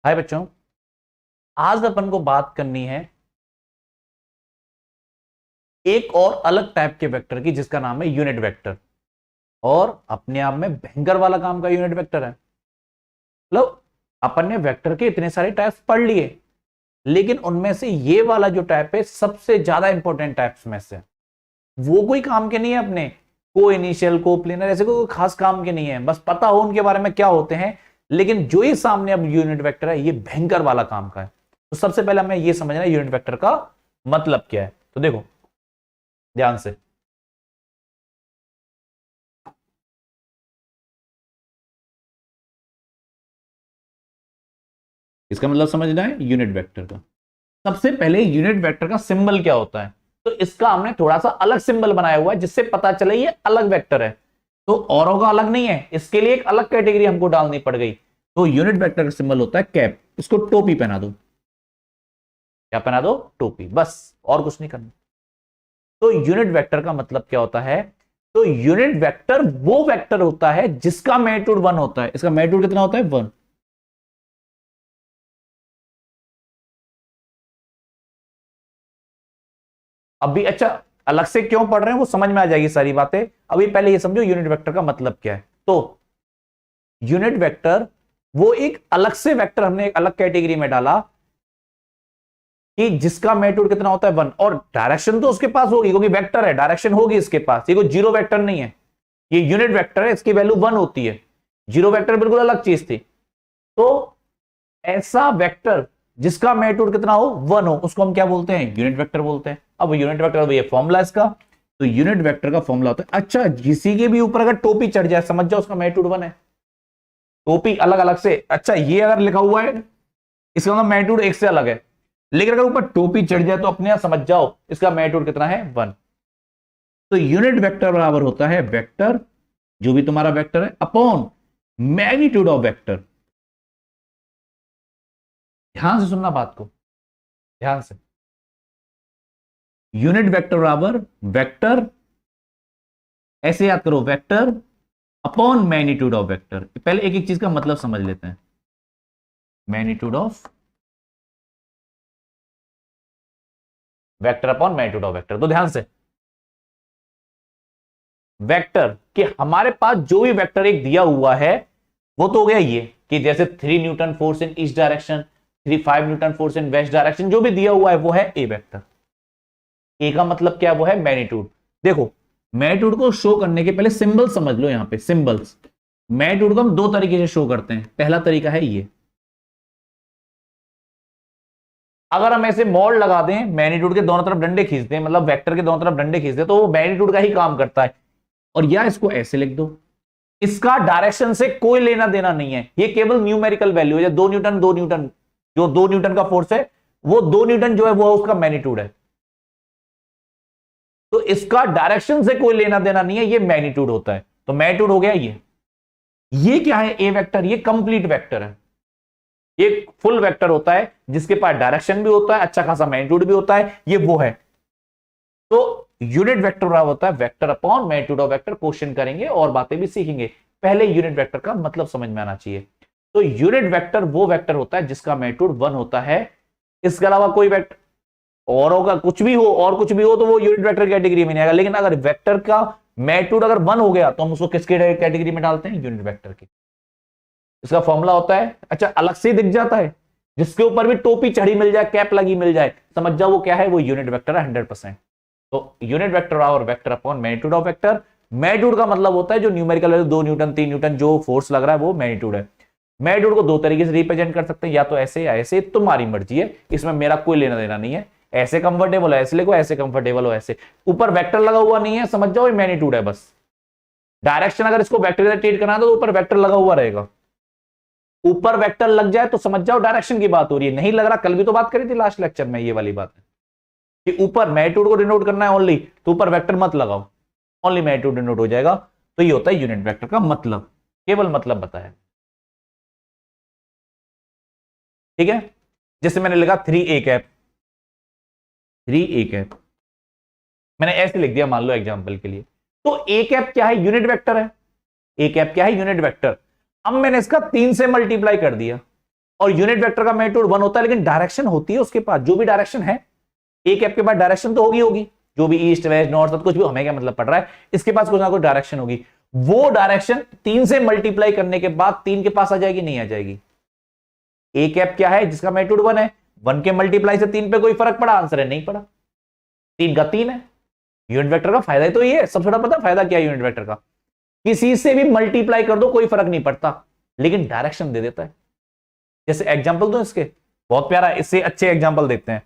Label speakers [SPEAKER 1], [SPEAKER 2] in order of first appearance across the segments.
[SPEAKER 1] हाय बच्चों, आज अपन को बात करनी है एक और अलग टाइप के वेक्टर की जिसका नाम है यूनिट वेक्टर। और अपने आप में भयंकर वाला काम का यूनिट वेक्टर है। मतलब अपन ने वेक्टर के इतने सारे टाइप्स पढ़ लिए, लेकिन उनमें से ये वाला जो टाइप है सबसे ज्यादा इंपॉर्टेंट टाइप्स में से। वो कोई काम के नहीं है अपने, को इनिशियल को प्लेनर ऐसे कोई खास काम के नहीं है, बस पता हो उनके बारे में क्या होते हैं। लेकिन जो ये सामने अब यूनिट वेक्टर है ये भयंकर वाला काम का है। तो सबसे पहले हमें ये समझना है यूनिट वेक्टर का मतलब क्या है। तो देखो ध्यान से, इसका मतलब समझना है यूनिट वेक्टर का। सबसे पहले यूनिट वेक्टर का सिंबल क्या होता है, तो इसका हमने थोड़ा सा अलग सिंबल बनाया हुआ है जिससे पता चले ये अलग वेक्टर है। तो औरों का अलग नहीं है, इसके लिए एक अलग कैटेगरी हमको डालनी पड़ गई। तो यूनिट वेक्टर का सिंबल होता है कैप। इसको टोपी पहना दो। क्या पहना दो? टोपी, बस और कुछ नहीं करना। तो यूनिट वेक्टर का मतलब क्या होता है? तो यूनिट वेक्टर वो वेक्टर होता है जिसका मैग्नीट्यूड 1 होता है। इसका मैग्नीट्यूड कितना होता है? 1। अभी अच्छा, अलग से क्यों पढ़ रहे हैं वो समझ में आ जाएगी सारी बातें। अभी पहले ये समझो यूनिट वेक्टर का मतलब क्या है। तो यूनिट वेक्टर वो एक अलग से वेक्टर हमने एक अलग कैटेगरी में डाला कि जिसका मैग्नीट्यूड कितना होता है? 1। और डायरेक्शन तो उसके पास होगी क्योंकि वेक्टर है, डायरेक्शन होगी इसके पास। ये कोई जीरो वेक्टर नहीं है, ये यूनिट वेक्टर है, इसकी वैल्यू 1 होती है। जीरो वेक्टर बिल्कुल अलग चीज थी। तो ऐसा वेक्टर जिसका मैग्नीट्यूड कितना हो? 1 हो, उसको हम क्या बोलते हैं? यूनिट वेक्टर बोलते हैं। अब यूनिट वेक्टर ये फॉर्मूला इसका। तो यूनिट वेक्टर का फॉर्मूला होता है, अच्छा किसी के भी ऊपर अगर टोपी चढ़ जाए समझ जाओ उसका मैग्नीट्यूड 1 है। टोपी अलग अलग से, अच्छा ये अगर लिखा हुआ है इसका मतलब मैग्नीट्यूड 1 से अलग है, लेकिन अगर ऊपर टोपी चढ़ जाए तो अपने आप समझ जाओ इसका मैग्नीट्यूड कितना है? 1। तो यूनिट वेक्टर बराबर होता है वेक्टर, जो भी तुम्हारा वेक्टर है, अपॉन मैग्नीट्यूड ऑफ वेक्टर। ध्यान से सुनना बात को, ध्यान से। यूनिट वेक्टर बराबर वेक्टर, ऐसे याद करो, vector upon magnitude of vector. पहले एक एक चीज का मतलब समझ लेते हैं। Magnitude of vector upon magnitude of vector. तो ध्यान से, वेक्टर कि हमारे पास जो भी वेक्टर एक दिया हुआ है वो तो हो गया ये कि जैसे 3 न्यूटन फोर्स इन ईस्ट डायरेक्शन, 5 न्यूटन फोर्स इन वेस्ट डायरेक्शन, जो भी दिया हुआ है वो है ए वेक्टर। ए का मतलब क्या? वो है मैग्नीट्यूड। देखो मैग्नीट्यूड को शो करने के पहले सिंबल समझ लो। यहां पे सिंबल्स, मैग्नीट्यूड को हम दो तरीके से शो करते हैं। पहला तरीका है ये, अगर हम ऐसे मॉड लगा दें, मैग्नीट्यूड के दोनों तरफ डंडे खींच दें, मतलब वेक्टर के दोनों तरफ डंडे खींच दें, तो वो मैग्नीट्यूड का ही काम करता है। और या इसको ऐसे लिख दो, इसका डायरेक्शन से कोई लेना देना नहीं है, ये केवल न्यूमेरिकल वैल्यू है। 2 न्यूटन, 2 न्यूटन, जो 2 न्यूटन का फोर्स है वो 2 न्यूटन जो है वो उसका मैग्नीट्यूड है। तो इसका डायरेक्शन से कोई लेना देना नहीं है, ये मैग्नीट्यूड होता है। तो मैग्नीट्यूड हो गया ये क्या है? A vector. ये कंप्लीट वेक्टर है, ये फुल वेक्टर होता है जिसके पास डायरेक्शन भी होता है, अच्छा खासा मैग्नीट्यूड भी होता है, ये वो है। तो यूनिट वेक्टर बराबर होता है vector upon magnitude of vector. Question करेंगे और बातें भी सीखेंगे, पहले यूनिट वेक्टर का मतलब समझ में आना चाहिए। तो यूनिट वेक्टर वो वेक्टर होता है जिसका मैग्नीट्यूड 1 होता है। इसके अलावा कोई वेक्टर और होगा, कुछ भी हो और कुछ भी हो तो वो यूनिट वेक्टर कैटेगरी में नहीं आएगा। लेकिन अगर वेक्टर का मैग्नीट्यूड अगर 1 हो गया तो हम उसको किसके कैटेगरी में डालते हैं? यूनिट वेक्टर की। इसका फॉर्मूला होता है, अच्छा अलग से ही दिख जाता है, जिसके ऊपर भी टोपी चढ़ी मिल जाए, कैप लगी मिल जाए, समझ जाओ वो क्या है? वो यूनिट वेक्टर है 100%। तो यूनिट वेक्टर और vector upon magnitude of vector. Magnitude का मतलब होता है जो न्यूमेरिकल वैल्यू 2 न्यूटन, 3 न्यूटन जो फोर्स लग रहा है वो मैग्नीट्यूड है। मैग्नीट्यूड को दो तरीके से रिप्रेजेंट कर सकते हैं, या तो ऐसे या ऐसे, तुम्हारी मर्जी है, इसमें मेरा कोई लेना देना नहीं है। ऐसे कंफर्टेबल है ऐसे लिखो, ऐसे कंफर्टेबल हो ऐसे। ऊपर वेक्टर लगा हुआ नहीं है, समझ जाओ ये मैग्नीट्यूड है बस। डायरेक्शन अगर इसको वेक्टर से ट्रीट करना है तो ऊपर वेक्टर लगा हुआ रहेगा। ऊपर वेक्टर लग जाए तो समझ जाओ डायरेक्शन की बात हो रही है। नहीं लग रहा, कल भी तो बात करी थी लास्ट लेक्चर में ये वाली बात है कि ऊपर मैग्नीट्यूड को डिनोट करना है ओनली, तो ऊपर वेक्टर मत लगाओ, ओनली मैग्नीट्यूड डिनोट हो जाएगा। तो ये होता है यूनिट वेक्टर का मतलब, केवल मतलब बताया, ठीक है। जैसे मैंने लिखा 3a कैप, 3a कैप मैंने ऐसे लिख दिया मान लो एग्जांपल के लिए। तो a कैप क्या है? यूनिट वेक्टर है। a कैप क्या है? Unit vector. अब मैंने इसका 3 से मल्टीप्लाई कर दिया, और यूनिट वेक्टर का मैग्नीट्यूड 1 होता है, लेकिन डायरेक्शन होती है उसके पास, जो भी डायरेक्शन है, ए कैप के पास डायरेक्शन तो होगी, जो भी ईस्ट वेस्ट नॉर्थ साउथ कुछ भी, हमें क्या मतलब पड़ रहा है, इसके पास कुछ ना कुछ डायरेक्शन होगी। वो डायरेक्शन 3 से मल्टीप्लाई करने के बाद 3 के पास आ जाएगी, नहीं आ जाएगी। ए कैप क्या है, जिसका मैग्नीट्यूड 1 है, 1 के मल्टीप्लाई से 3 पे कोई फर्क पड़ा? आंसर है नहीं पड़ा, 3 का 3 है। यूनिट वेक्टर का फायदा तो ये है, सबसे बड़ा पता फायदा क्या है यूनिट वेक्टर का, किसी से भी मल्टीप्लाई कर दो कोई फर्क नहीं पड़ता, लेकिन डायरेक्शन दे देता है। जैसे एग्जांपल दो इसके, बहुत प्यारा, इससे अच्छे एग्जांपल देखते हैं।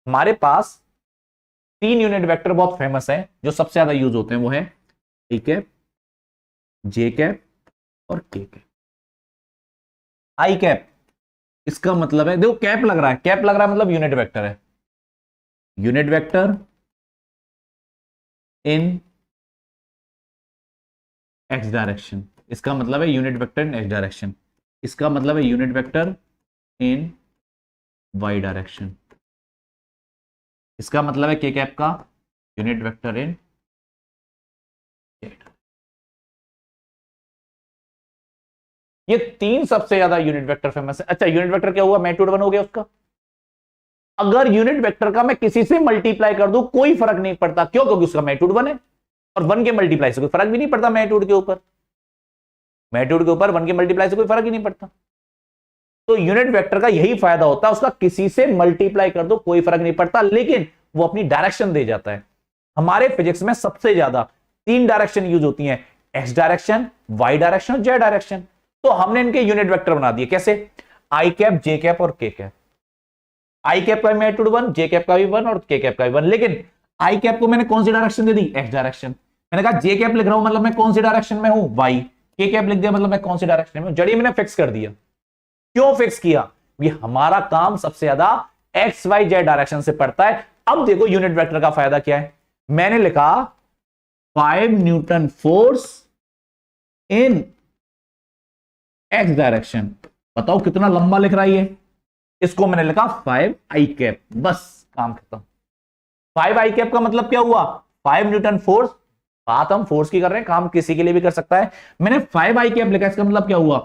[SPEAKER 1] हमारे पास 3 यूनिट वेक्टर बहुत फेमस हैं, जो सबसे ज्यादा यूज होते हैं, वो है ए कैप, जे कैप और के कैप। आई कैप, इसका मतलब है, देखो कैप लग रहा है, कैप लग रहा है मतलब यूनिट वेक्टर है, यूनिट वेक्टर इन एक्स डायरेक्शन, इसका मतलब है यूनिट वेक्टर इन एक्स डायरेक्शन, इसका मतलब है यूनिट वेक्टर इन वाई डायरेक्शन, इसका मतलब है के कैप का यूनिट वेक्टर इन जेड। ये 3 सबसे ज्यादा यूनिट वेक्टर फेमस है। अच्छा, यूनिट वेक्टर क्या हुआ, मैग्नीट्यूड 1 हो गया उसका। अगर यूनिट वेक्टर का मैं किसी से मल्टीप्लाई कर दूं कोई फर्क नहीं पड़ता, क्यों? क्योंकि उसका मैग्नीट्यूड 1 है, और 1 के मल्टीप्लाई से कोई फर्क भी नहीं पड़ता मैग्नीट्यूड के ऊपर, मैग्नीट्यूड के ऊपर 1 के मल्टीप्लाई से कोई फर्क ही नहीं पड़ता। तो यूनिट वेक्टर का यही फायदा होता है, उसका किसी से मल्टीप्लाई कर दो कोई फर्क नहीं पड़ता, लेकिन वो अपनी डायरेक्शन दे जाता है। हमारे फिजिक्स में सबसे ज्यादा 3 डायरेक्शन यूज होती हैं, एक्स डायरेक्शन, वाई डायरेक्शन और जेड डायरेक्शन। तो हमने इनके यूनिट वेक्टर बना दिए, कैसे? आई कैप, जे कैप और के कैप। आई कैप का मैग्नीट्यूड 1, जे कैप का भी 1 और के कैप का भी 1, लेकिन आई कैप को मैंने कौन सी डायरेक्शन दे दी? X direction. मैंने कहा जे कैप लिख रहा हूं मतलब मैं कौन सी डायरेक्शन में हूं? वाई। के कैप लिख दिया मतलब मैं कौन सी डायरेक्शन में हूं? जड़िए मैंने फिक्स कर दिया। क्यों फिक्स किया? ये हमारा काम सबसे ज्यादा एक्स वाई जेड डायरेक्शन से पड़ता है। अब देखो यूनिट वेक्टर का फायदा क्या है, मैंने लिखा 5 न्यूटन फोर्स इन एक्स डायरेक्शन। बताओ कितना लंबा लिख रहा है ये, इसको मैंने लिखा 5 आई कैप, बस काम खत्म। 5 आई कैप का मतलब क्या हुआ? 5 न्यूटन फोर्स, बात हम फोर्स की कर रहे हैं, काम किसी के लिए भी कर सकता है। मैंने 5 आई कैप लिखा, इसका मतलब क्या हुआ?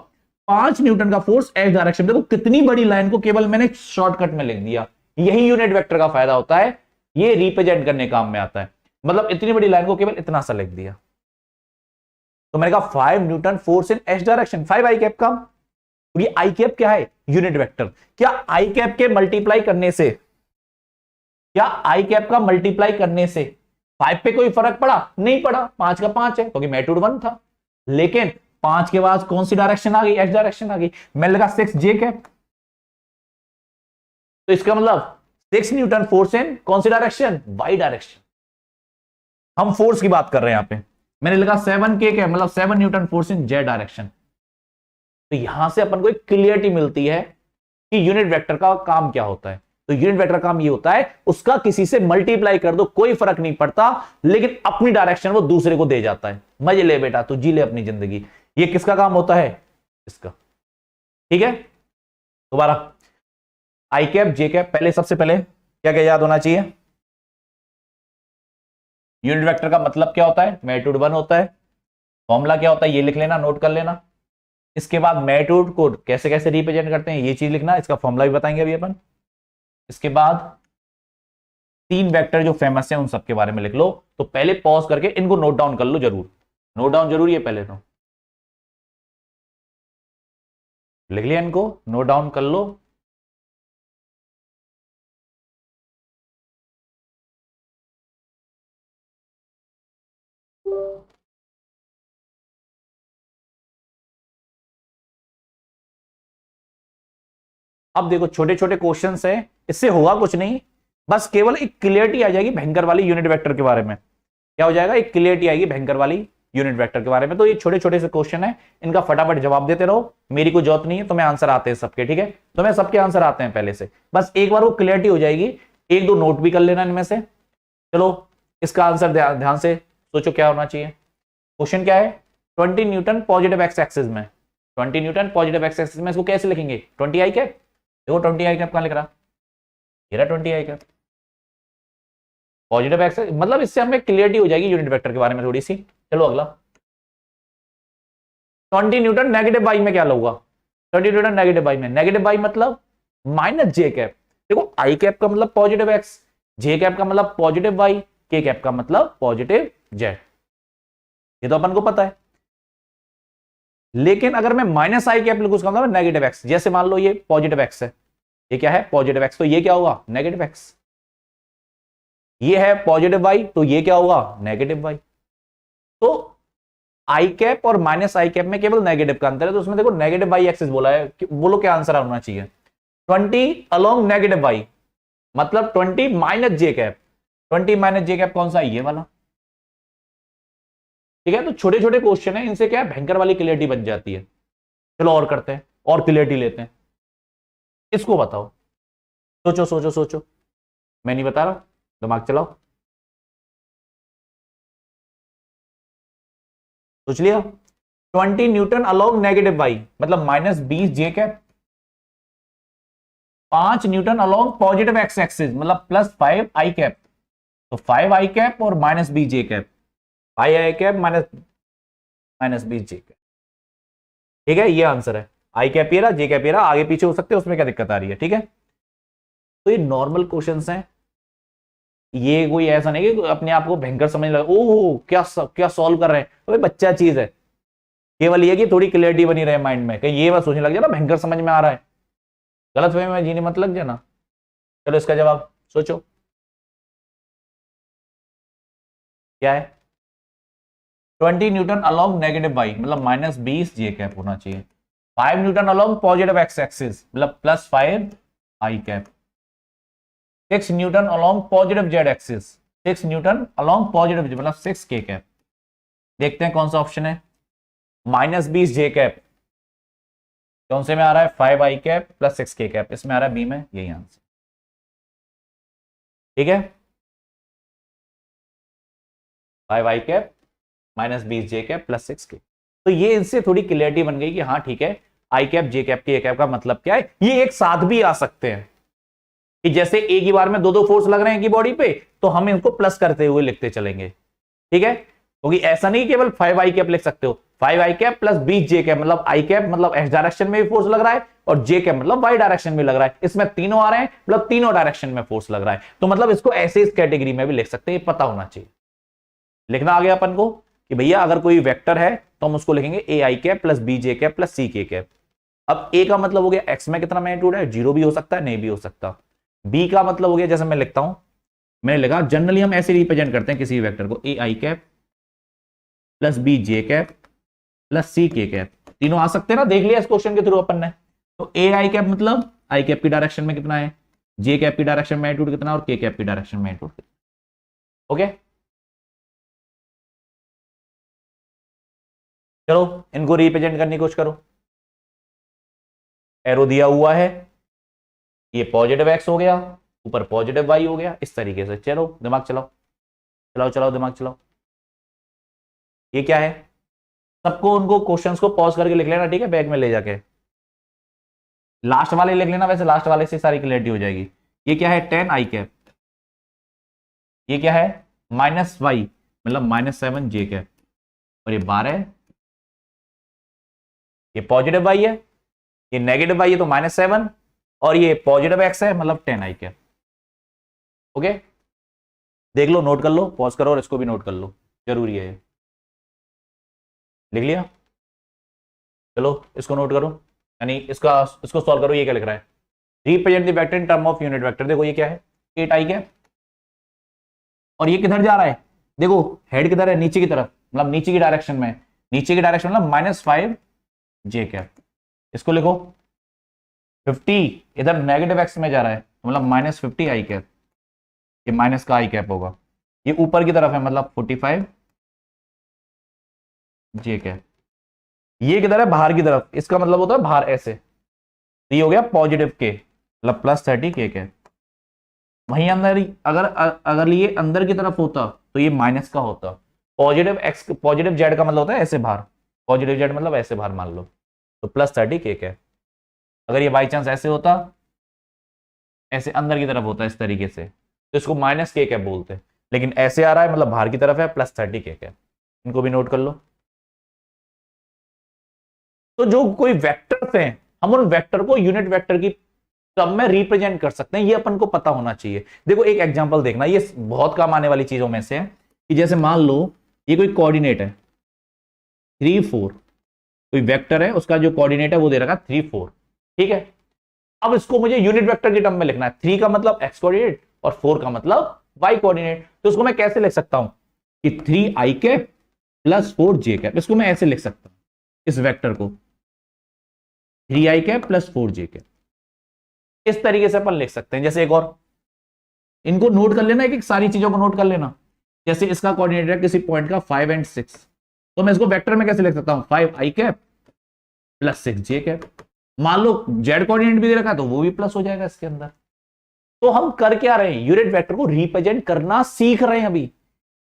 [SPEAKER 1] 5 न्यूटन का फोर्स एक्स डायरेक्शन। देखो कितनी बड़ी लाइन को केवल मैंने शॉर्टकट में लिख दिया। यही यूनिट वेक्टर का फायदा होता है, ये रिप्रेजेंट करने काम में आता है। मतलब इतनी बड़ी लाइन को केवल इतना सा लिख दिया। तो मैंने कहा 5 न्यूटन फोर्स इन एक्स डायरेक्शन, 5 आई कैप का। ये आई कैप क्या है? Unit vector. क्या आई कैप के मल्टीप्लाई करने से, क्या आई कैप का मल्टीप्लाई करने से 5 पे कोई फर्क पड़ा? नहीं पड़ा, 5 का 5 है क्योंकि मैग्नीट्यूड 1 था। लेकिन 5 के बाद कौन सी डायरेक्शन आ गई? एक्स डायरेक्शन आ गई। मैंने लगा 6 जे कैप, तो इसका मतलब 6 न्यूटन फोर्स इन कौन सी डायरेक्शन? Y direction. हम फोर्स की बात कर रहे हैं यहां पे। मैंने लिखा 7 के कैप मतलब 7 न्यूटन फोर्स इन जेड डायरेक्शन। तो यहां से अपन को एक क्लियरिटी मिलती है कि यूनिट वेक्टर का काम क्या होता है। तो यूनिट वेक्टर का काम ये होता है, उसका किसी से मल्टीप्लाई कर दो कोई फर्क नहीं पड़ता, लेकिन अपनी डायरेक्शन वो दूसरे को दे जाता है। मजे ले बेटा, तू जी ले अपनी जिंदगी। ये किसका काम होता है? इसका। ठीक है, दोबारा आई कैप जे कैप। पहले सबसे पहले क्या क्या याद होना चाहिए? यूनिट वेक्टर का मतलब क्या होता है? मैग्नीट्यूड 1 होता है। फॉर्मूला क्या होता है ये लिख लेना, नोट कर लेना। इसके बाद मैग्नीट्यूड को कैसे कैसे रिप्रेजेंट करते हैं ये चीज लिखना, इसका फॉर्मूला भी बताएंगे अभी अपन। इसके बाद 3 वेक्टर जो फेमस है उन सब के बारे में लिख लो। तो पहले पॉज करके इनको नोट डाउन कर लो, जरूर नोट डाउन जरूरी है। पहले तो लिख लिया, इनको नोट डाउन कर लो। अब देखो छोटे छोटे क्वेश्चंस हैं, इससे होगा कुछ नहीं, बस केवल एक क्लियरिटी आ जाएगी भयंकर वाली यूनिट वेक्टर के बारे में। क्या हो जाएगा? एक क्लियरिटी आएगी भयंकर वाली यूनिट वेक्टर के बारे में। तो ये छोटे छोटे से क्वेश्चन है, इनका फटाफट जवाब देते रहो, मेरी कोई जरूरत नहीं है, तुम्हें आंसर आते हैं सबके। ठीक है, तुम्हें सबके आंसर आते हैं पहले से, बस एक बार वो क्लियरिटी हो जाएगी। 1-2 नोट भी कर लेना इनमें से। चलो इसका आंसर ध्यान से सोचो क्या होना चाहिए। क्वेश्चन क्या है? 20 न्यूटन पॉजिटिव एक्स एक्सिस में, 20 न्यूटन पॉजिटिव एक्स एक्सिस में इसको कैसे लिखेंगे? 20 आई कैप। देखो 20 आई कैप कहां लिख रहा? ये रहा 20 आई कैप पॉजिटिव एक्स, मतलब इससे हमें क्लियरिटी हो जाएगी यूनिट वेक्टर के बारे में थोड़ी सी। चलो अगला, 20 न्यूटन नेगेटिव वाई में क्या लूंगा? 20 न्यूटन नेगेटिव वाई में, नेगेटिव वाई मतलब माइनस जे कैप। देखो आई कैप का मतलब पॉजिटिव एक्स, जे कैप का मतलब पॉजिटिव वाई, के कैप का मतलब पॉजिटिव जेड, ये तो अपन को पता है। लेकिन अगर मैं माइनस आई कैप लिखूं उसका मतलब नेगेटिव एक्स। जैसे मान लो ये पॉजिटिव एक्स है, ये क्या है पॉजिटिव एक्स, तो ये क्या होगा नेगेटिव एक्स। ये है पॉजिटिव वाई, तो ये क्या होगा नेगेटिव वाई। तो आई कैप और माइनस आई कैप में केवल नेगेटिव का अंतर है, तो उसमें देखो नेगेटिव वाई एक्सिस बोला है, बोलो क्या आंसर होना चाहिए 20 अलोंग नेगेटिव वाई, मतलब 20 माइनस जे कैप। 20 माइनस जे कैप कौन सा है, ये वाला। ठीक है, तो छोटे छोटे क्वेश्चन है, इनसे क्या है भयंकर वाली क्लियरिटी बन जाती है। चलो और करते हैं, और क्लियरिटी लेते हैं। इसको बताओ, सोचो सोचो सोचो, मैं नहीं बता रहा, दिमाग चलाओ। सोच लिया। 20 न्यूटन अलोंग नेगेटिव वाई मतलब -20 J cap, 5 newton along positive X axis मतलब +5 आई कैप। तो 5 आई कैप और -20 जे कैप, 5 आई कैप -20 जे कैप। ठीक है, ये आंसर है। आई कैप ये रहा, जे कैप ये रहा, आगे पीछे हो सकते हैं, उसमें क्या दिक्कत आ रही है। ठीक है, तो ये नॉर्मल क्वेश्चंस हैं, ये कोई ऐसा नहीं कि अपने आप को भयंकर समझ लगा, ओह क्या सॉल्व कर रहे हैं, तो बच्चा चीज है। केवल ये कि थोड़ी क्लियरिटी बनी रहे माइंड में, कहीं ये बात सोचने लग जाए ना भयंकर समझ में आ रहा है, गलत फहमी में जीने मत लग जाना। चलो इसका जवाब सोचो क्या है। 20 न्यूटन अलोंग नेगेटिव वाई मतलब -20 जे कैप होना चाहिए। 5 newton along positive X axis मतलब +5 आई cap. 6 newton along positive Z axis, 6 newton along positive मतलब 6 के कैप। देखते हैं कौन सा ऑप्शन है। -20 जे कैप कौन से में आ रहा है, 5 आई कैप +6 के कैप, इसमें आ रहा है बी में, यही आंसर। ठीक है, 5 आई कैप -20 जे कैप +6 के। तो ये इनसे थोड़ी क्लियरिटी बन गई कि हाँ ठीक है, आई कैप जे कैप के कैप का मतलब क्या है। ये एक साथ भी आ सकते हैं कि जैसे एक ही बार में दो दो फोर्स लग रहे हैं की बॉडी पे, तो हम इनको प्लस करते हुए लिखते चलेंगे। ठीक है, क्योंकि ऐसा नहीं केवल 5 आई कैप लिख सकते हो, 5 आई कैप +20 जे कैप मतलब आई कैप मतलब एक्स डायरेक्शन में भी फोर्स लग रहा है और जे कैप मतलब वाई डायरेक्शन में लग रहा है। इसमें तीनों आ रहे हैं मतलब तीनों डायरेक्शन में फोर्स लग रहा है, तो मतलब इसको ऐसे इस कैटेगरी में भी लिख सकते हैं, ये पता होना चाहिए। लिखना आ गया अपन को कि भैया अगर कोई वेक्टर है तो हम उसको लिखेंगे ए I cap +b J cap +c के कैप। अब ए का मतलब हो गया एक्स में कितना मैग्नीट्यूड है, 0 भी हो सकता है नहीं भी हो सकता। बी का मतलब हो गया, जैसे मैं लिखता हूं, मैंने लिखा जनरली हम ऐसे रिप्रेजेंट करते हैं किसी वेक्टर को, ए I cap +b J cap +c के कैप। तीनों आ सकते हैं ना, देख लिया इस क्वेश्चन के थ्रू अपन ने। तो ए आई कैप मतलब आई कैप की डायरेक्शन में कितना है, जे कैप की डायरेक्शन में मैग्नीट्यूड कितना और के कैप की डायरेक्शन में मैग्नीट्यूड कितना। ओके, चलो इनको रिप्रेजेंट करने की कोशिश करो। एरो दिया हुआ है, ये पॉजिटिव एक्स हो गया, ऊपर पॉजिटिव वाई हो गया, इस तरीके से। चलो दिमाग चलाओ, चलाओ चलाओ दिमाग चलाओ। ये क्या है, सबको उनको क्वेश्चंस को पॉज करके लिख लेना, ठीक है, बैग में ले जाके लास्ट वाले लिख लेना, वैसे लास्ट वाले से सारी क्लियरिटी हो जाएगी। ये क्या है 10 आई कैप, ये क्या है -y मतलब -7 जे कैप, और ये 12, ये पॉजिटिव वाई है, ये नेगेटिव वाई है तो -7, और ये पॉजिटिव एक्स है मतलब 10 आई कैप। ओके, देख लो, नोट कर लो, पॉज करो और इसको भी नोट कर लो, जरूरी है ये। लिख लिया, चलो इसको नोट करो, यानी इसको सॉल्व करो। ये क्या लिख रहा है, represent the vector in term of unit vector. देखो ये क्या है 8 आई कैप, और ये किधर जा रहा है, देखो हेड किधर है, नीचे की तरफ मतलब नीचे की डायरेक्शन में, नीचे की डायरेक्शन मतलब -5 जे कैप। इसको लिखो 50 इधर नेगेटिव एक्स में जा रहा है मतलब -50 आई कैप, ये माइनस का आई कैप होगा। ये ऊपर की तरफ है मतलब 45 जे कैप। ये किधर है बाहर की तरफ, इसका मतलब होता है बाहर ऐसे, तो ये हो गया पॉजिटिव के मतलब +30 के कैप। वहीं अंदर अगर अगर ये अंदर की तरफ होता तो ये माइनस का होता। पॉजिटिव एक्स पॉजिटिव जेड का मतलब होता है ऐसे बाहर, पॉजिटिव जेड मतलब ऐसे बाहर मान लो, तो +30 के कैप। अगर ये बाई चांस ऐसे होता, ऐसे अंदर की तरफ होता इस तरीके से, तो इसको माइनस के कैप बोलते हैं। लेकिन ऐसे आ रहा है मतलब बाहर की तरफ है +30 के कैप। इनको भी नोट कर लो। तो जो कोई वेक्टर्स हैं हम उन वेक्टर को यूनिट वेक्टर की टर्म में रिप्रेजेंट कर सकते हैं, ये अपन को पता होना चाहिए। देखो एक एग्जांपल देखना, ये बहुत काम आने वाली चीजों में से है कि जैसे मान लो ये कोई कोऑर्डिनेट है 3 4, कोई वेक्टर है उसका जो कोऑर्डिनेट है वो दे रखा है 3 4, ठीक है। अब इसको मुझे यूनिट वेक्टर की टर्म में लिखना है। 3 का मतलब एक्स कोऑर्डिनेट और 4 का मतलब वाई कोऑर्डिनेट। तो उसको मैं कैसे लिख सकता हूं कि 3 I cap plus 4 j cap, इसको मैं ऐसे लिख सकता हूं, इस वेक्टर को 3 I cap plus 4 j cap, इस तरीके से अपन लिख सकते हैं। जैसे एक और, इनको नोट कर लेना, एक सारी चीजों को नोट कर लेना। जैसे इसका कोऑर्डिनेट है किसी पॉइंट का 5 और 6, तो मैं इसको वेक्टर में कैसे लिख सकता हूं 5 आई कैप प्लस 6 जे कैप। मान लो जेड कोऑर्डिनेट भी दे रखा है तो वो भी प्लस हो जाएगा इसके अंदर। तो हम कर क्या रहे हैं, यूनिट वेक्टर को रिप्रेजेंट करना सीख रहे हैं। अभी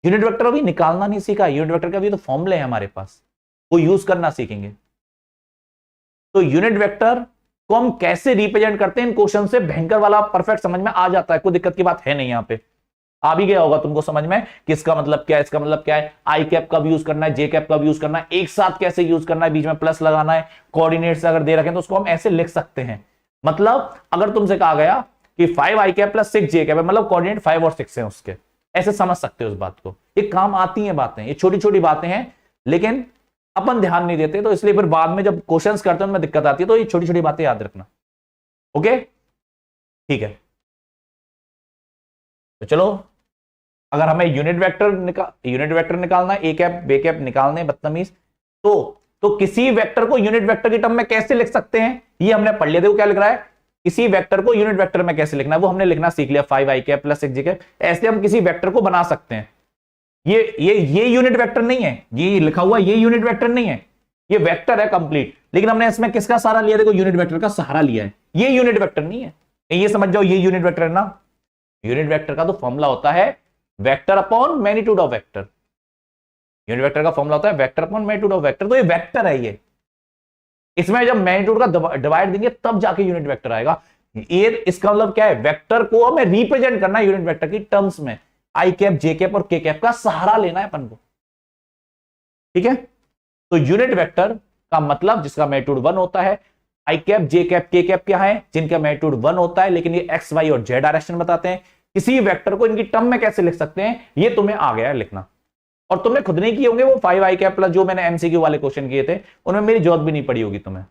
[SPEAKER 1] यूनिट वेक्टर अभी निकालना नहीं सीखा, यूनिट वेक्टर का भी तो फॉर्मूले हैं हमारे पास, वो यूज करना सीखेंगे। तो यूनिट वेक्टर को हम कैसे रिप्रेजेंट करते हैं इन क्वेश्चन से भयंकर वाला परफेक्ट समझ में आ जाता है, कोई दिक्कत की बात है नहीं। यहां पे आ भी गया होगा तुमको समझ में कि इसका मतलब क्या है, इसका मतलब क्या है, आई कैप कब यूज करना है, जे कैप कब यूज करना है, एक साथ कैसे यूज करना है, बीच में प्लस लगाना है, कोऑर्डिनेट्स अगर दे रखे हैं तो उसको हम ऐसे लिख सकते हैं। मतलब अगर तुमसे कहा गया कि 5 आई कैप प्लस 6 जे कैप है, मतलब कोऑर्डिनेट 5 और 6 है उसके, ऐसे समझ सकते हो उस बात को। ये काम आती हैं बातें, ये छोटी छोटी बातें हैं, लेकिन अपन ध्यान नहीं देते, तो इसलिए फिर बाद में जब क्वेश्चंस करते हैं उनमें दिक्कत आती है। तो ये छोटी छोटी बातें याद रखना, ओके, ठीक है। तो चलो, अगर हमें यूनिट वेक्टर निकालना है, ए कैप बे कैप निकालने बदतमीज, तो किसी वेक्टर को यूनिट वेक्टर की टर्म में कैसे लिख सकते हैं ये हमने पढ़ लिया। देखो क्या लिख रहा है, किसी वेक्टर को यूनिट वेक्टर में कैसे लिखना है वो हमने लिखना सीख लिया, 5 आई कैप प्लस 6 जे कैप। ऐसे हम किसी वेक्टर को बना सकते हैं। ये यूनिट वेक्टर नहीं है, ये लिखा हुआ ये यूनिट वेक्टर नहीं है, ये वेक्टर है कंप्लीट, लेकिन हमने इसमें किसका सहारा लिया, देखो यूनिट वेक्टर का सहारा लिया है। ये यूनिट वेक्टर नहीं है, ये समझ जाओ, ये यूनिट वेक्टर है ना। यूनिट वेक्टर का तो फॉर्मूला होता है vector upon magnitude of vector. Unit vector का फॉर्मूला होता है vector upon magnitude of vector. तो ये वेक्टर है, ये इसमें जब मैग्नीट्यूड का डिवाइड देंगे तब जाके यूनिट वेक्टर आएगा। ये इसका मतलब क्या है, वेक्टर को हमें रिप्रेजेंट करना है यूनिट वेक्टर की टर्म्स में। आई कैप जे कैप और के कैप का सहारा लेना है अपन को, ठीक है। तो यूनिट वेक्टर का मतलब जिसका मैग्नीट्यूड 1 होता है, आई कैप जे कैप के कैप क्या है, जिनका मैग्नीट्यूड 1 होता है, लेकिन ये एक्स वाई और जेड डायरेक्शन बताते हैं। किसी वेक्टर को इनकी टर्म में कैसे लिख सकते हैं ये तुम्हें आ गया है लिखना, और तुमने खुद नहीं किए होंगे वो 5 आई कैप प्लस जो मैंने एमसीक्यू वाले क्वेश्चन किए थे, उनमें मेरी जरूरत भी नहीं पड़ी होगी, तुम्हें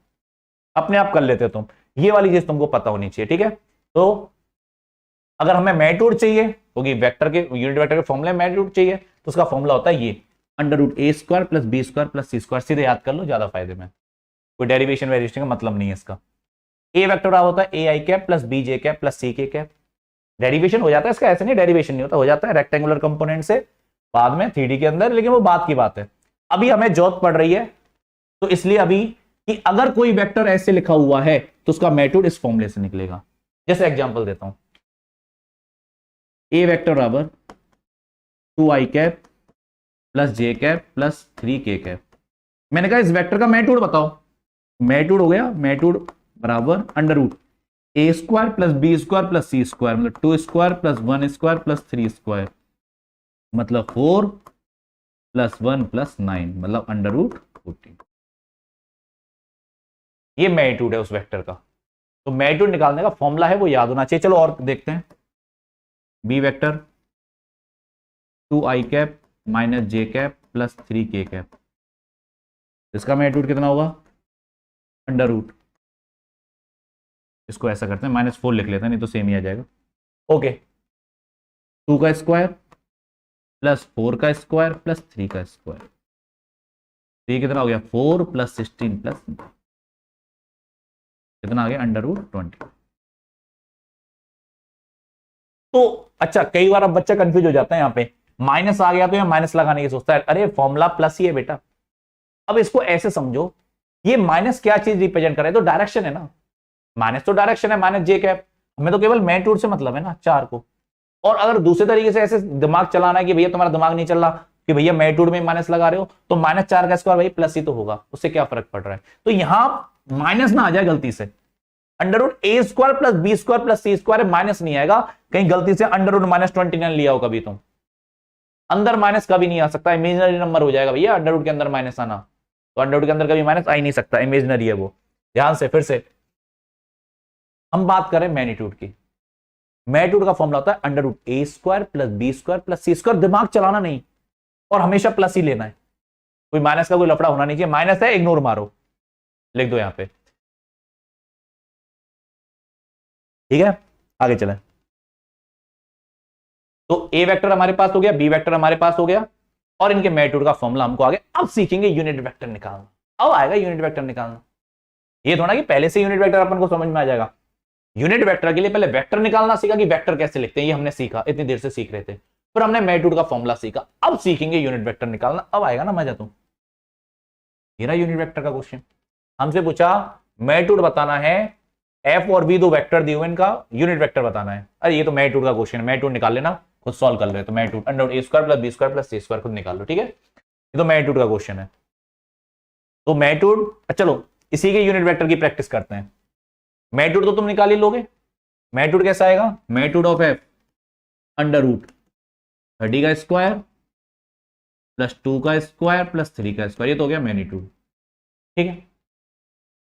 [SPEAKER 1] अपने आप कर लेते तुम। ये वाली चीज तुमको पता होनी चाहिए, ठीक है। तो अगर हमें मैग्नीट्यूड चाहिए, क्योंकि वेक्टर के यूनिट वेक्टर के फॉर्मूले में मैग्नीट्यूड चाहिए, तो उसका फॉर्मूला होता है ये √a² plus b² plus c²। सीधे याद कर लो, ज्यादा फायदे में, कोई डेरिवेशन वेरिएशन का मतलब नहीं है इसका। ए वेक्टर होता है A I cap plus B J cap plus C K cap. Derivation हो जाता है इसका, ऐसे नहीं डेरिवेशन नहीं होता, हो जाता है रेक्टेंगुलर कंपोनेंट से बाद में 3D के अंदर, लेकिन वो बात की बात है। अभी हमें जरूरत पड़ रही है, तो इसलिए अभी कि अगर कोई वेक्टर ऐसे लिखा हुआ है तो उसका मैग्नीट्यूड इस फॉर्मूले से निकलेगा। जैसे एग्जांपल देता हूं, ए वेक्टर बराबर 2 i cap plus J cap plus 3 K cap. मैंने कहा इस वेक्टर का मैग्नीट्यूड बताओ, मैग्नीट्यूड हो गया, मैग्नीट्यूड बराबर √a² plus b² plus c², मतलब 2² प्लस 1² प्लस 3², मतलब 4 प्लस 1 प्लस 9, मतलब √14। ये मैग्नीट्यूड है उस वेक्टर का। तो मैग्नीट्यूड निकालने का फॉर्मूला है वो याद होना चाहिए। चलो और देखते हैं, B vector 2 i cap minus J cap plus 3 K cap, इसका मैग्नीट्यूड कितना होगा, √। इसको ऐसा करते हैं -4 लिख लेते हैं, नहीं तो सेम ही आ जाएगा। ओके, 2 का स्क्वायर प्लस 4 का स्क्वायर प्लस 3 का स्क्वायर, तो ये कितना हो गया 4 प्लस 16 प्लस कितना आ गया √20। तो अच्छा, कई बार अब बच्चा कंफ्यूज हो जाता है, यहाँ पे माइनस आ गया तो ये माइनस लगाने की सोचता है, अरे फॉर्मूला प्लस ही है बेटा। अब इसको ऐसे समझो, ये माइनस क्या चीज रिप्रेजेंट कर रहा है, तो डायरेक्शन है ना, माइनस तो डायरेक्शन है, माइनस जे कैप। हमें तो केवल मैग्नीट्यूड से मतलब है ना 4 को। और अगर दूसरे तरीके से ऐसे दिमाग चलाना है कि भैया तुम्हारा दिमाग नहीं चल रहा कि भैया मैग्नीट्यूड में माइनस लगा रहे हो, तो -4 का स्क्वायर भाई प्लस ही तो होगा, उससे क्या फर्क पड़ रहा है। तो यहां माइनस ना आ जाए गलती से, √a² plus b² plus c² minus नहीं आएगा, कहीं गलती से √-29 लिया हो कभी तुम, अंदर माइनस कभी नहीं आ सकता, इमेजिनरी नंबर हो जाएगा भैया √ के अंदर माइनस आना, तो √ के अंदर कभी माइनस आ ही नहीं सकता, इमेजिनरी है वो। ध्यान से फिर से हम बात करें मैग्नीट्यूड की। मैग्नीट्यूड का फॉर्मूला होता है under root A square plus B square plus C square. दिमाग चलाना नहीं और हमेशा प्लस ही लेना है, कोई माइनस का कोई लफड़ा होना नहीं चाहिए। माइनस है इग्नोर मारो, लिख दो यहां पे, ठीक है। आगे चलें। तो ए वेक्टर हमारे पास हो गया, बी वेक्टर हमारे पास हो गया, और इनके मैग्नीट्यूड का फॉर्मूला हमको आगे अब सीखेंगे यूनिट वेक्टर निकालना। अब आएगा यूनिट वेक्टर निकालना। ये थोड़ा कि पहले से यूनिट वेक्टर अपन को समझ में आ जाएगा। यूनिट वेक्टर के लिए पहले वेक्टर निकालना सीखा कि वेक्टर कैसे लिखते हैं, ये हमने सीखा, इतनी देर से सीख रहे थे। फिर हमने मैग्नीट्यूड का फॉर्मूला सीखा, अब सीखेंगे यूनिट वेक्टर निकालना। अब आएगा ना मजा। तुम मेरा यूनिट वेक्टर का क्वेश्चन हमसे पूछा, मैग्नीट्यूड बताना है, एफ और बी दो वेक्टर दिए हुए, इनका यूनिट वेक्टर बताना है। अरे ये तो मैग्नीट्यूड का क्वेश्चन है, मैग्नीट्यूड निकाल लेना, खुद सॉल्व कर ले। तो magnitude under A square plus B square plus C square खुद निकाल लो, ठीक है। ये तो मैग्नीट्यूड का क्वेश्चन है। तो मैग्नीट्यूड, चलो इसी के यूनिट वेक्टर की प्रैक्टिस करते हैं। मैग्नीट्यूड तो तुम निकाल ही लोगे। मैग्नीट्यूड कैसा आएगा, magnitude of f under root 30 का स्क्वायर प्लस 2 का स्क्वायर प्लस 3 का स्क्वायर, ये तो हो गया मैग्नीट्यूड, ठीक है।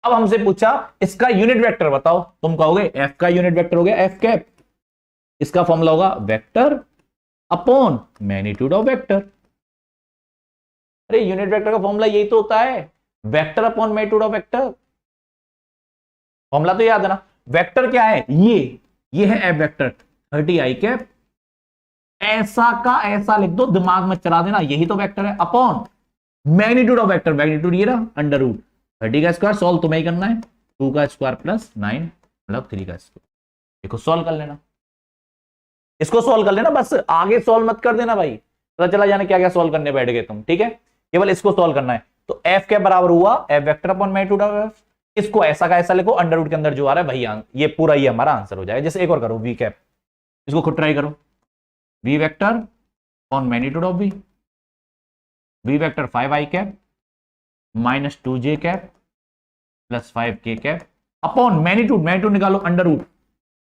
[SPEAKER 1] अब हमसे पूछा इसका यूनिट वेक्टर बताओ, तुम कहोगे एफ का यूनिट वेक्टर हो गया एफ कैप, इसका फॉर्मूला होगा vector upon magnitude of vector. अरे यूनिट वेक्टर का फॉर्मूला यही तो होता है, vector upon magnitude of vector. Formula तो याद है ना। वेक्टर क्या है, ये है एफ वेक्टर 30 आई कैप, ऐसा का ऐसा लिख दो, दिमाग में चला देना, यही तो वेक्टर है, upon magnitude of vector. Magnitude ये रहा अंडर रूट 30 का स्क्वायर, सॉल्व तुम्हें ही करना है, 2 का स्क्वायर प्लस 9 मतलब 3 का स्क्वायर। देखो सॉल्व कर लेना, इसको सॉल्व कर लेना, बस आगे सॉल्व मत कर देना भाई, पता चला जाने क्या क्या सॉल्व करने बैठ गए तुम, ठीक है। केवल इसको सॉल्व करना है। तो एफ के बराबर हुआ F vector upon magnitude of F. इसको ऐसा का ऐसा लिखो, अंडर रूट के अंदर जो आ रहा है भाई, ये पूरा ये हमारा आंसर हो जाएगा। जैसे एक और करो, वी कैप, इसको खुद ट्राई करो, v vector on magnitude of b, v vector 5 I cap minus 2 J cap plus 5 k cap upon magnitude, magnitude निकालो अंडर रूट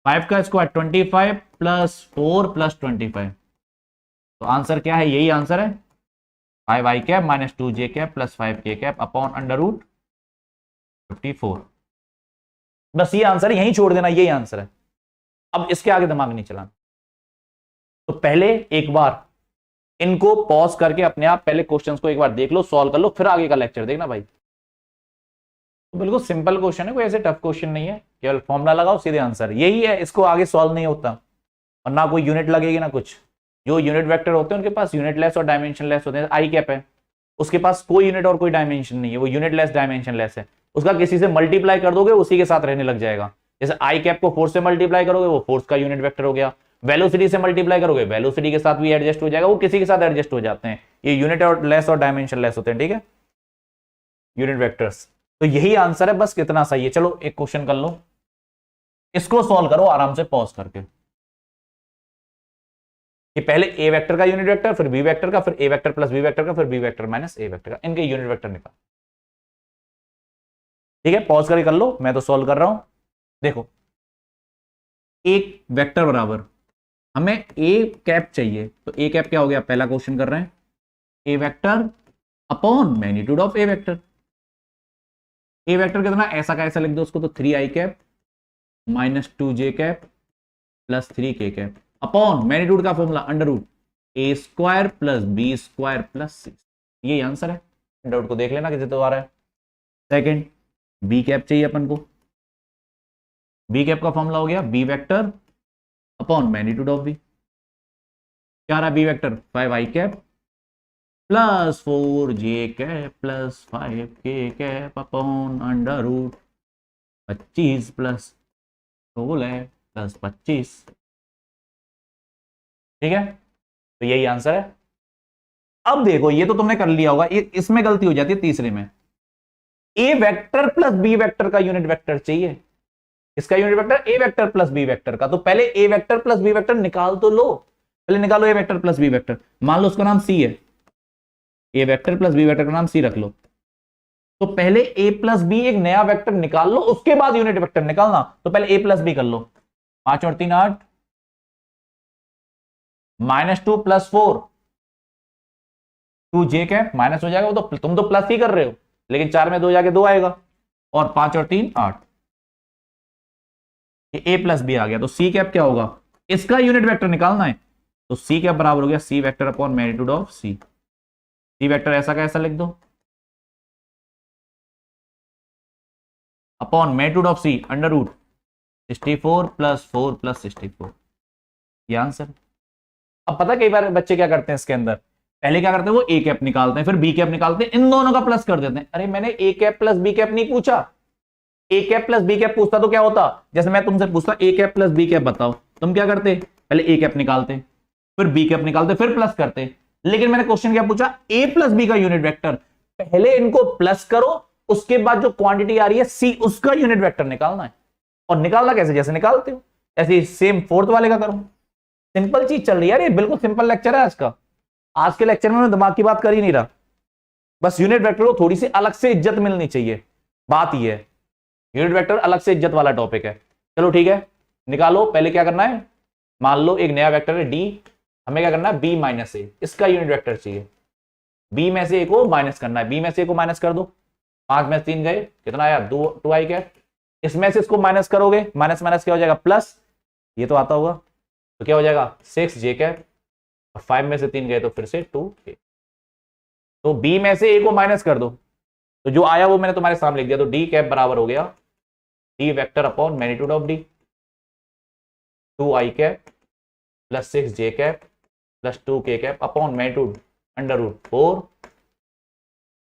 [SPEAKER 1] 5 का स्क्वायर 25 प्लस 4 प्लस 25। तो आंसर क्या है, यही आंसर है, 5 आई कैप माइनस 2 जे cap plus 5 k cap upon under root 54। बस ये answer है, यहीं छोड़ देना, यही आंसर है। अब इसके आगे दिमाग नहीं चलाना। तो पहले एक बार इनको पॉज करके अपने आप पहले क्वेश्चंस को एक बार देख लो, सॉल्व कर लो, फिर आगे का लेक्चर देखना भाई। तो बिल्कुल सिंपल क्वेश्चन है, कोई ऐसे टफ क्वेश्चन नहीं है, केवल फॉर्मूला लगाओ सीधे आंसर, यही है। इसको आगे सॉल्व नहीं होता, और ना कोई यूनिट लगेगी ना कुछ। जो यूनिट वेक्टर होते हैं उनके पास यूनिट लेस और डायमेंशन लेस होते हैं। आई कैप है, उसके पास कोई यूनिट और कोई डायमेंशन नहीं है, वो यूनिट लेस डायमेंशन लेस है। उसका किसी से मल्टीप्लाई कर दोगे, उसी के साथ रहने लग जाएगा। जैसे आई कैप को फोर्स से मल्टीप्लाई करोगे, वो फोर्स का यूनिट वेक्टर हो गया। वेलोसिटी से मल्टीप्लाई करोगे, वेलोसिटी के साथ भी एडजस्ट हो जाएगा, वो किसी के साथ एडजस्ट हो जाते हैं। ये यूनिट और लेस और डायमेंशन लेस होते हैं, ठीक है, यूनिट वेक्टर्स। तो यही आंसर है, बस कितना सही है। चलो एक क्वेश्चन कर लो, इसको सॉल्व करो आराम से पॉज करके। कि पहले ए वेक्टर का यूनिट वेक्टर, फिर बी वेक्टर का, फिर ए वेक्टर प्लस बी वेक्टर का, फिर बी वेक्टर माइनस ए वेक्टर का, इनके यूनिट वेक्टर निकाल। ठीक है, पॉज करके कर लो, मैं तो सॉल्व कर रहा हूं। देखो एक वेक्टर बराबर हमें ए कैप चाहिए, तो ए कैप क्या हो गया, पहला क्वेश्चन कर रहे हैं, A vector upon magnitude of A vector. A vector कितना, ऐसा का ऐसा लिख दो उसको, तो 3 I cap minus 2 J cap plus 3 K cap upon magnitude का formula under root A square plus B square plus 6। ये आंसर है, अंडर रूट को देख लेना किसी तो आ रहा है। सेकंड बी कैप चाहिए अपन को, बी कैप का फॉर्मूला हो गया b vector upon magnitude of b. क्या रहा बी वेक्टर, 5 आई cap plus 4 j cap plus 5 k cap upon under root 25 plus 16 plus 25। ठीक है, तो यही आंसर है। अब देखो ये तो तुमने कर लिया होगा, इसमें गलती हो जाती है तीसरे में। A vector plus b vector का यूनिट वेक्टर चाहिए, इसका यूनिट वेक्टर ए वेक्टर प्लस बी वेक्टर का। तो पहले a vector plus b vector निकाल तो लो, पहले निकालो a vector plus b vector. मान लो उसका नाम सी है, a vector plus b vector का नाम सी रख लो। तो पहले ए प्लस बी एक नया वेक्टर निकाल लो, उसके बाद यूनिट वेक्टर निकालना। तो पहले ए प्लस बी कर लो, 5 और 3 8 माइनस 2 प्लस 4 2 जे कैप माइनस हो जाएगा, वो तो तुम तो प्लस ही कर रहे हो, लेकिन 4 में 2 जाके 2 आएगा, और 5 और 3 8, ये a प्लस बी आ गया। तो सी कैप क्या होगा, इसका यूनिट वेक्टर निकालना है, तो सी कैप बराबर हो गया C vector upon magnitude of C. C vector ऐसा का ऐसा लिख दो, upon magnitude of C under root 64 plus 4 plus 64, ये आंसर। अब पता कई बार बच्चे क्या करते हैं इसके अंदर, पहले क्या करते हैं वो ए कैप निकालते हैं, फिर बी कैप निकालते हैं, इन दोनों का प्लस कर देते हैं। अरे मैंने A cap plus B cap नहीं पूछा, A cap plus B cap पूछता तो क्या होता, जैसे मैं तुमसे पूछता A cap plus B cap बताओ, तुम क्या करते, पहले ए कैप निकालते, फिर बी कैप निकालते, फिर प्लस करते। लेकिन मैंने क्वेश्चन क्या पूछा, ए प्लस बी का यूनिट वेक्टर, पहले इनको प्लस करो, उसके बाद जो क्वांटिटी आ रही है सी उसका यूनिट वेक्टर निकालना है। और निकालना कैसे, जैसे निकालते हो ऐसे सेम फोर्थ वाले का करो। सिंपल चीज चल रही है यार, ये बिल्कुल सिंपल लेक्चर है आज का। आज के लेक्चर में मैं दिमाग की बात कर ही नहीं रहा, बस यूनिट वेक्टर को थोड़ी सी अलग से इज्जत मिलनी चाहिए, बात ये है। यूनिट वेक्टर अलग से इज्जत वाला टॉपिक है। चलो ठीक है, निकालो। पहले क्या करना है, मान लो एक नया वेक्टर है डी, हमें क्या करना है बी माइनस ए, इसका यूनिट वेक्टर चाहिए। बी में से ए को माइनस करना है, बी में से ए को माइनस कर दो, 5 में 3 गए, कितना आया 2 आई कैप। इसमें से इसको माइनस करोगे, माइनस माइनस क्या हो जाएगा प्लस, ये तो आता होगा, तो क्या हो जाएगा 6 जे कैप, और 5 में से 3 गए तो फिर से 2 ए। तो बी में से ए को माइनस कर दो, तो जो आया वो मैंने तुम्हारे सामने लिख दिया। तो डी कैप बराबर हो गया d vector upon magnitude of d, 2 i cap plus 6 j cap plus 2 k cap upon magnitude under root 4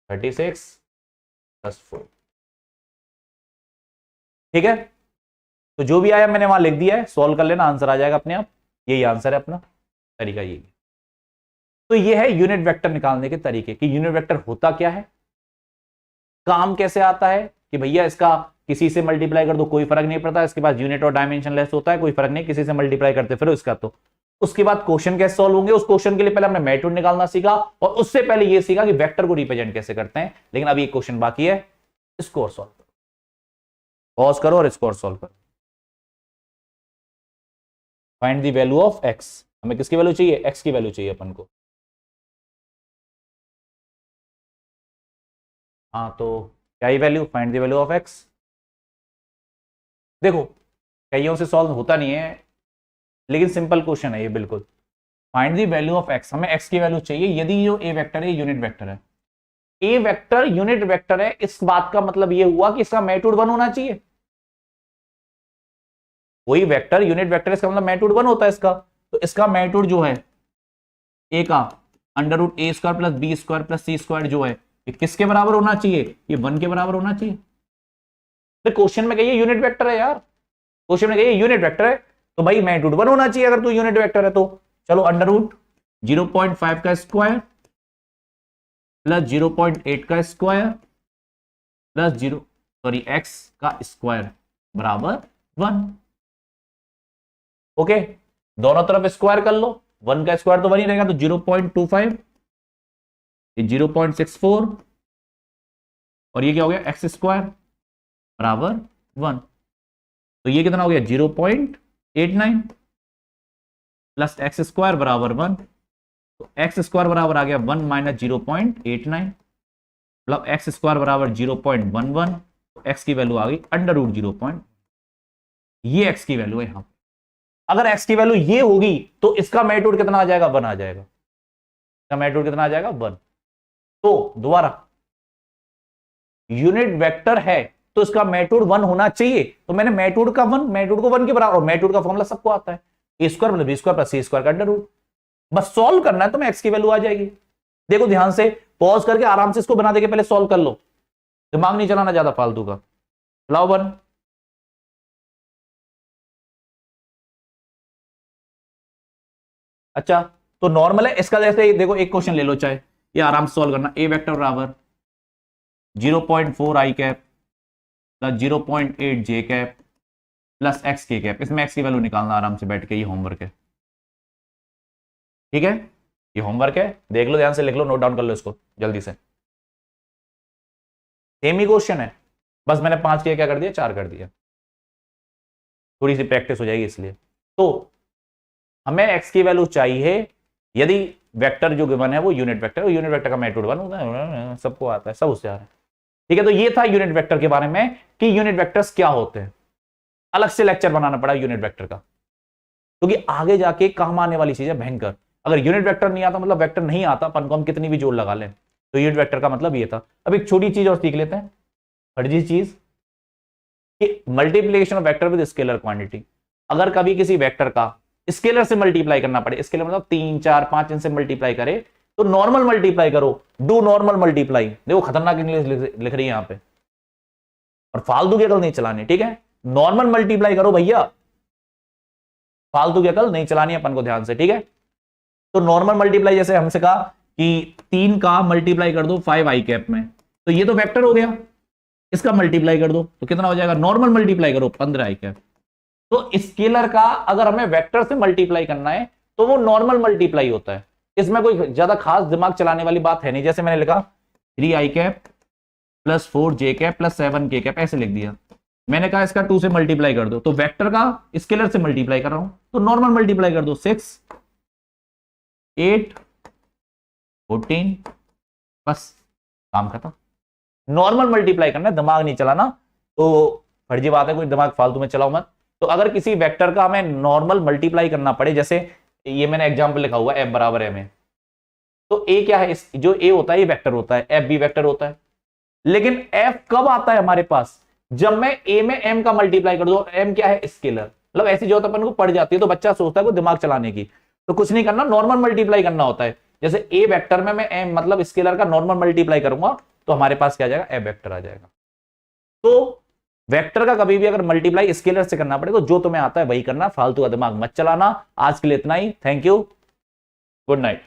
[SPEAKER 1] 36 plus 4। ठीक है, तो जो भी आया मैंने वहां लिख दिया है, सॉल्व कर लेना, आंसर आ जाएगा अपने आप। यही आंसर है अपना, तरीका यही है। तो ये है यूनिट वेक्टर निकालने के तरीके कि यूनिट वेक्टर होता क्या है, काम कैसे आता है, कि भैया इसका किसी से मल्टीप्लाई कर दो कोई फर्क नहीं पड़ता, इसके पास यूनिट और डायमेंशन लेस होता है, कोई फर्क नहीं, किसी से मल्टीप्लाई करते फिर इसका। तो उसके बाद क्वेश्चन कैसे सॉल्व होंगे, उस क्वेश्चन के लिए पहले हमने मैग्नीट्यूड निकालना सीखा, और उससे पहले ये सीखा कि वेक्टर को रिप्रेजेंट कैसे करते हैं। लेकिन अभी एक क्वेश्चन बाकी है, इसको और सॉल्व करो, पॉज करो और इसको और सॉल्व करो। Find the value of x, हमें किसकी वैल्यू चाहिए, एक्स की वैल्यू चाहिए अपन को। हाँ, तो क्या ही value, find the value of X. देखो कईयों से सॉल्व होता नहीं है, लेकिन सिंपल क्वेश्चन है ये बिल्कुल। Find the value of x, हमें एक्स की वैल्यू चाहिए यदि जो ए वेक्टर है यूनिट वेक्टर है। ए वेक्टर यूनिट वेक्टर है, इस बात का मतलब ये हुआ कि इसका मैग्नीट्यूड 1 होना चाहिए। कोई वेक्टर यूनिट वेक्टर, इसका मतलब मैग्नीट्यूड 1 होता है इसका। तो इसका मैग्नीट्यूड जो है ए का under root A square plus B square plus C square जो है, ये किसके बराबर होना चाहिए, ये 1 के बराबर होना चाहिए। तो क्वेश्चन में कहिए यूनिट वेक्टर है यार, क्वेश्चन में कहिए यूनिट वेक्टर है, तो भाई मैग्नीट्यूड 1 होना चाहिए अगर तू यूनिट वेक्टर है तो। चलो अंडर रूट 0.5 का स्क्वायर प्लस 0.8 का स्क्वायर प्लस एक्स का स्क्वायर बराबर 1। ओके, दोनों तरफ स्क्वायर कर लो, 1 का स्क्वायर तो 1 ही रहेगा, तो 0.25, ये 0.64, और ये क्या हो गया एक्स स्क्वायर बराबर 1। तो ये कितना हो गया 0.89 प्लस एक्स स्क्वायर बराबर 1। तो एक्स स्क्वायर बराबर आ गया 1 माइनस 0.89, मतलब एक्स स्क्वायर बराबर 0.11। तो एक्स की वैल्यू आ गई अंडर रूट 0. ये एक्स की वैल्यू है यहां। अगर एक्स की वैल्यू ये होगी तो इसका मैग्नीट्यूड कितना आ जाएगा, 1 आ जाएगा। इसका मैग्नीट्यूड कितना आ जाएगा 1। तो दोबारा यूनिट वेक्टर है तो इसका मैग्नीट्यूड 1 होना चाहिए। तो मैंने मैग्नीट्यूड को 1 के बराबर, और मैग्नीट्यूड का फॉर्मूला सबको आता है, A square plus B square plus C square का अंडर रूट। बस सॉल्व करना है तो मैं एक्स की वैल्यू आ जाएगी। देखो ध्यान से, पॉज करके आराम से इसको बना देके पहले सॉल्व कर लो, दिमाग नहीं चलाना ज्यादा फालतू का। लाओ 1, अच्छा तो नॉर्मल है इसका। जैसे देखो एक क्वेश्चन ले लो, चाहे ये आराम से सॉल्व करना। ए वेक्टर बराबर 0.4 आई कैप प्लस 0.8 जे कैप प्लस एक्स के कैप। इसमें एक्स की वैल्यू निकालना आराम से बैठ के, ये होमवर्क है, ठीक है, ये होमवर्क है, देख लो ध्यान से, लिख लो, नोट डाउन कर लो इसको जल्दी से। सेम ही क्वेश्चन है, बस मैंने 5 किया, क्या कर दिया 4 कर दिया, थोड़ी सी प्रैक्टिस हो जाएगी इसलिए। तो हमें एक्स की वैल्यू चाहिए यदि वेक्टर जो गिवन है वो यूनिट वेक्टर, यूनिट वेक्टर का मैग्नीट्यूड 1 होता है, सबको आता है, सब उससे आ रहा है। ठीक है, तो ये था यूनिट वेक्टर के बारे में कि यूनिट वेक्टर्स क्या होते हैं। अलग से लेक्चर बनाना पड़ा यूनिट वेक्टर का, क्योंकि आगे जाके काम आने वाली चीज है भयंकर। अगर यूनिट वेक्टर नहीं आता, मतलब वेक्टर नहीं आता, अपन को हम कितनी भी जोड़ लगा लें, तो यूनिट वेक्टर का मतलब ये था। अब एक छोटी चीज और सीख लेते हैं, फर्जी चीज, कि multiplication of vector with scalar quantity. अगर कभी किसी वेक्टर का स्केलर से मल्टीप्लाई करना पड़े, स्केलर मतलब 3 4 5 इनसे मल्टीप्लाई करे, तो नॉर्मल मल्टीप्लाई करो, डू नॉर्मल मल्टीप्लाई। देखो खतरनाक इंग्लिश लिख रही है यहां पे, और फालतू की अकल नहीं चलानी, ठीक है। नॉर्मल मल्टीप्लाई करो भैया, फालतू की अकल नहीं चलानी अपन को, ध्यान से, ठीक है। तो नॉर्मल मल्टीप्लाई, जैसे हमसे कहा कि 3 का मल्टीप्लाई कर दो 5 आई कैप में, तो ये तो वेक्टर हो गया, इसका मल्टीप्लाई कर दो तो कितना हो जाएगा, नॉर्मल मल्टीप्लाई करो 15 आई कैप। तो स्केलर का अगर हमें वेक्टर से मल्टीप्लाई करना है तो वो नॉर्मल मल्टीप्लाई होता है, इसमें कोई ज्यादा खास दिमाग चलाने वाली बात है नहीं। जैसे मैंने लिखा 3 I cap plus 4 j cap plus 7 के कैप, ऐसे लिख दिया। मैंने कहा इसका 2 से मल्टीप्लाई कर दो, तो वेक्टर का स्केलर से मल्टीप्लाई कर रहा हूं, तो नॉर्मल मल्टीप्लाई कर दो, 6 8 14, बस काम खत्म। नॉर्मल मल्टीप्लाई करना है, दिमाग नहीं चलाना। तो फर्जी बात है, कोई दिमाग फालतू में चलाओ मत। तो अगर किसी वेक्टर का हमें नॉर्मल मल्टीप्लाई करना पड़े, जैसे ये मैंने एग्जांपल लिखा हुआ है F बराबर M है, तो A क्या है, जो A होता है ये वेक्टर होता है, F भी वेक्टर होता है। लेकिन F कब आता है हमारे पास, जब मैं A में M का मल्टीप्लाई कर दूं। M क्या है, स्केलर, मतलब ऐसी जो अपन को पड़ जाती है तो बच्चा सोचता है को दिमाग चलाने की, तो कुछ नहीं करना, नॉर्मल मल्टीप्लाई करना होता है। जैसे A वेक्टर में मैं M मतलब स्केलर का नॉर्मल मल्टीप्लाई करूंगा, तो हमारे पास क्या आ जाएगा, F वेक्टर आ जाएगा। तो वेक्टर का कभी भी अगर मल्टीप्लाई स्केलर से करना पड़े तो जो तुम्हें आता है वही करना, फालतू का दिमाग मत चलाना। आज के लिए इतना ही, थैंक यू, गुड नाइट।